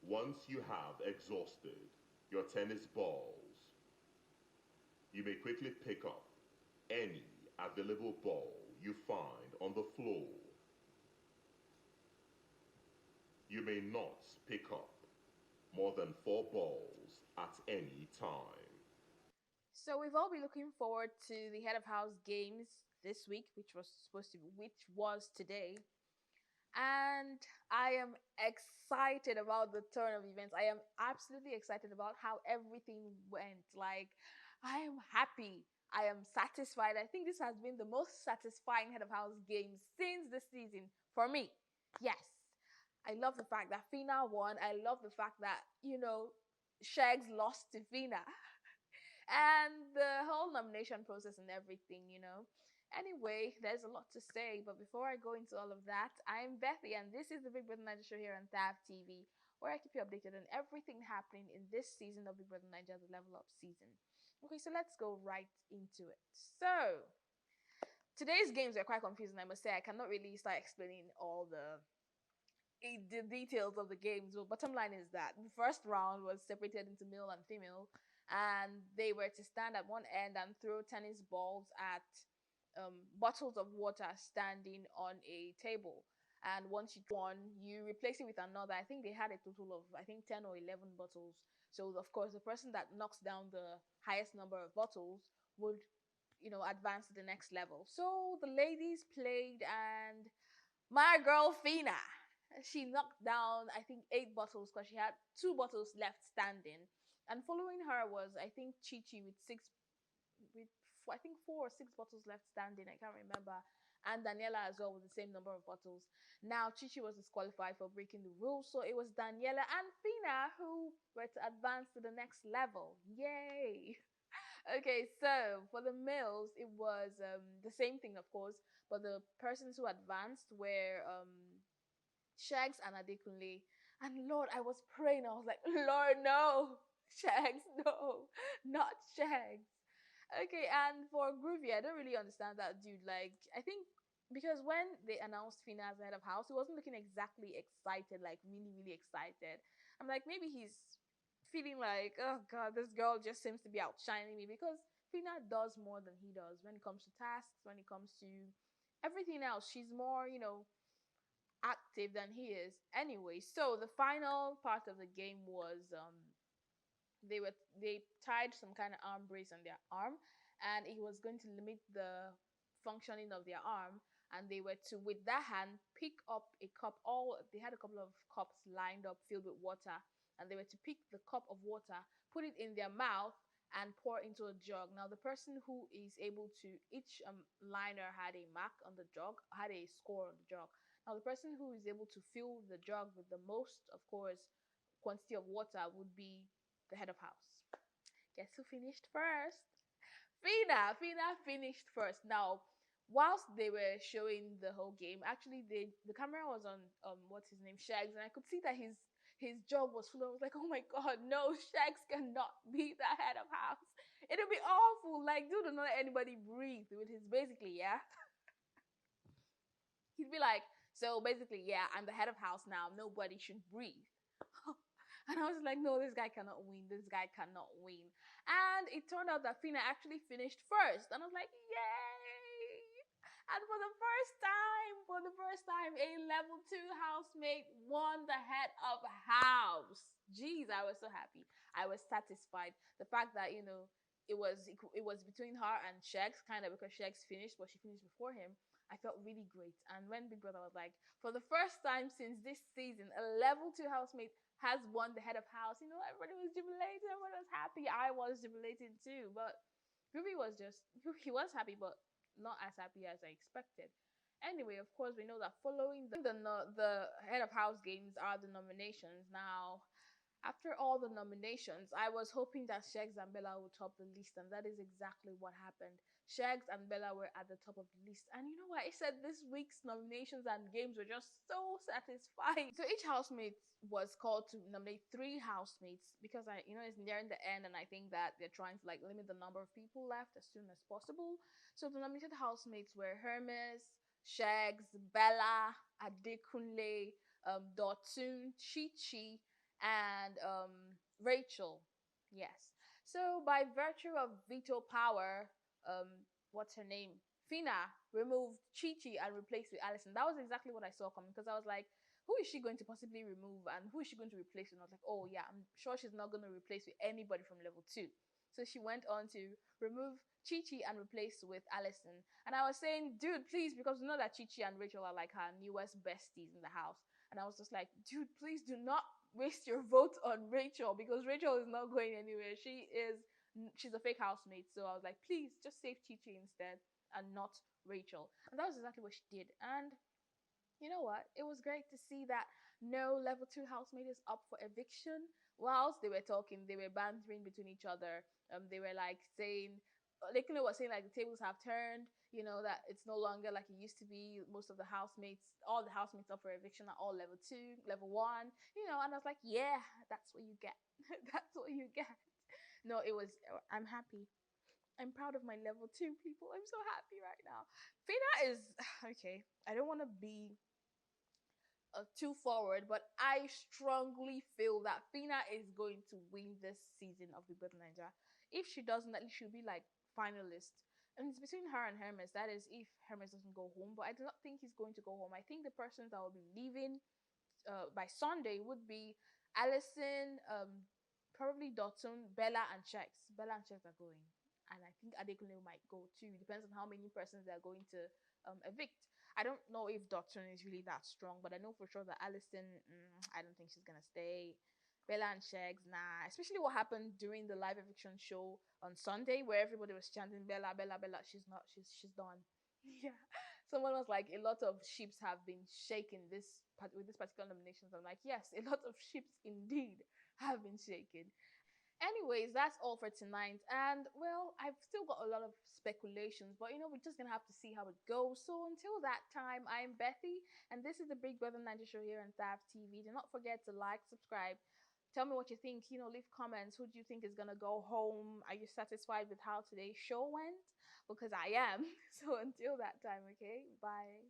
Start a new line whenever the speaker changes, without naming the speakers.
Once you have exhausted your tennis balls, you may quickly pick up any available ball you find on the floor. You may not pick up more than 4 balls at any time.
So we've all been looking forward to the head of house games this week, which was today. And I am excited about the turn of events. I am absolutely excited about how everything went. Like, I am happy. I am satisfied. I think this has been the most satisfying head of house game since the season for me. Yes. I love the fact that Phyna won. I love the fact that, Shags lost to Phyna. And the whole nomination process and everything. Anyway, there's a lot to say, but before I go into all of that, I'm Bethy, and this is the Big Brother Naija show here on TAV TV, where I keep you updated on everything happening in this season of Big Brother Naija, the Level Up season. Okay, so let's go right into it. So, today's games were quite confusing, I must say. I cannot really start explaining all the details of the games. But bottom line is that the first round was separated into male and female, and they were to stand at one end and throw tennis balls at bottles of water standing on a table. And once you one, you replace it with another. I think they had a total of 10 or 11 bottles. So of course, the person that knocks down the highest number of bottles would advance to the next level. So the ladies played, and my girl Phyna, she knocked down I think 8 bottles because she had 2 bottles left standing. And following her was I think Chi Chi with I think 4 or 6 bottles left standing. I can't remember. And Daniela as well with the same number of bottles. Now Chi Chi was disqualified for breaking the rules, so it was Daniela and Phyna who were to advance to the next level. Yay! Okay, so for the males, it was the same thing, of course, but the persons who advanced were Shags and Adekunle. And Lord, I was praying. I was like, Lord, no, Shags, no, not Shags. Okay, and for Groovy, I don't really understand that dude. Like, I think because when they announced Phyna as the head of house, he wasn't looking exactly excited, like really, really excited. I'm like, maybe he's feeling like, oh God, this girl just seems to be outshining me because Phyna does more than he does when it comes to tasks, when it comes to everything else. She's more, active than he is. Anyway, so the final part of the game was they tied some kind of arm brace on their arm, and it was going to limit the functioning of their arm. And they were to, with that hand, pick up a cup. All they had a couple of cups lined up filled with water, and they were to pick the cup of water, put it in their mouth, and pour into a jug. Now, the person who is able to, each liner had a mark on the jug, had a score on the jug. Now, the person who is able to fill the jug with the most, of course, quantity of water would be the head of house. Guess who finished first? Phyna finished first. Now, whilst they were showing the whole game, actually the camera was on what's his name, Shags, and I could see that his jaw was full. I was like, oh my god, no, Shags cannot be the head of house. It'll be awful. Like, dude, don't let anybody breathe with his basically, yeah. He'd be like, so basically, yeah, I'm the head of house now. Nobody should breathe. And I was like, no, this guy cannot win. This guy cannot win. And it turned out that Phyna actually finished first. And I was like, yay! And for the first time, a level 2 housemate won the head of house. Jeez, I was so happy. I was satisfied. The fact that, it was between her and Shex, kind of because Shex finished, but she finished before him. I felt really great. And when Big Brother was like, for the first time since this season, a level 2 housemate has won the head of house, everybody was jubilating, everybody was happy. I was jubilating too. But Ruby was just, he was happy, but not as happy as I expected. Anyway, of course, we know that following the head of house games are the nominations. Now, after all the nominations, I was hoping that Shegs and Bella would top the list, and that is exactly what happened. Shegs and Bella were at the top of the list. And you know what? I said this week's nominations and games were just so satisfying. So each housemate was called to nominate 3 housemates because it's nearing the end, and I think that they're trying to like limit the number of people left as soon as possible. So the nominated housemates were Hermes, Shegs, Bella, Adekunle, Dotun, Chi Chi, and Rachel. Yes. So by virtue of veto power, what's her name? Phyna removed Chi Chi and replaced with Allison. That was exactly what I saw coming because I was like, who is she going to possibly remove and who is she going to replace? And I was like, oh yeah, I'm sure she's not going to replace with anybody from level 2. So she went on to remove Chi Chi and replace with Allison. And I was saying, dude, please, because we know that Chi Chi and Rachel are like her newest besties in the house. And I was just like, dude, please do not waste your vote on Rachel because Rachel is not going anywhere. She's a fake housemate. So I was like, please just save Chi Chi instead and not Rachel. And that was exactly what she did. And you know what? It was great to see that no level 2 housemate is up for eviction. Whilst they were talking, they were bantering between each other. They were like saying, Lekino was saying like the tables have turned, that it's no longer like it used to be. Most of the housemates, all the housemates up for eviction are all level 2, level 1, and I was like, yeah, that's what you get. That's what you get. No, I'm happy. I'm proud of my level 2 people. I'm so happy right now. Phyna is, okay, I don't want to be too forward, but I strongly feel that Phyna is going to win this season of Big Brother Naija. If she doesn't, at least she'll be like finalist. And it's between her and Hermes. That is, if Hermes doesn't go home. But I do not think he's going to go home. I think the persons that will be leaving by Sunday would be Allison, probably Dotun, Bella, and Chex. Bella and Chex are going. And I think Adekunle might go too. Depends on how many persons they're going to evict. I don't know if Dotun is really that strong, but I know for sure that Allison, I don't think she's gonna stay. Bella and Chex, nah. Especially what happened during the live eviction show on Sunday, where everybody was chanting Bella, Bella, Bella. She's not. She's done. Yeah. Someone was like, a lot of ships have been shaken with this particular nominations. I'm like, yes, a lot of ships indeed have been shaken. Anyways, that's all for tonight. And well, I've still got a lot of speculations, but we're just gonna have to see how it goes. So until that time, I'm Bethy, and this is the Big Brother Naija show here on TAF TV. Do not forget to like, subscribe. Tell me what you think. Leave comments. Who do you think is gonna go home? Are you satisfied with how today's show went? Because I am. So until that time, okay? Bye.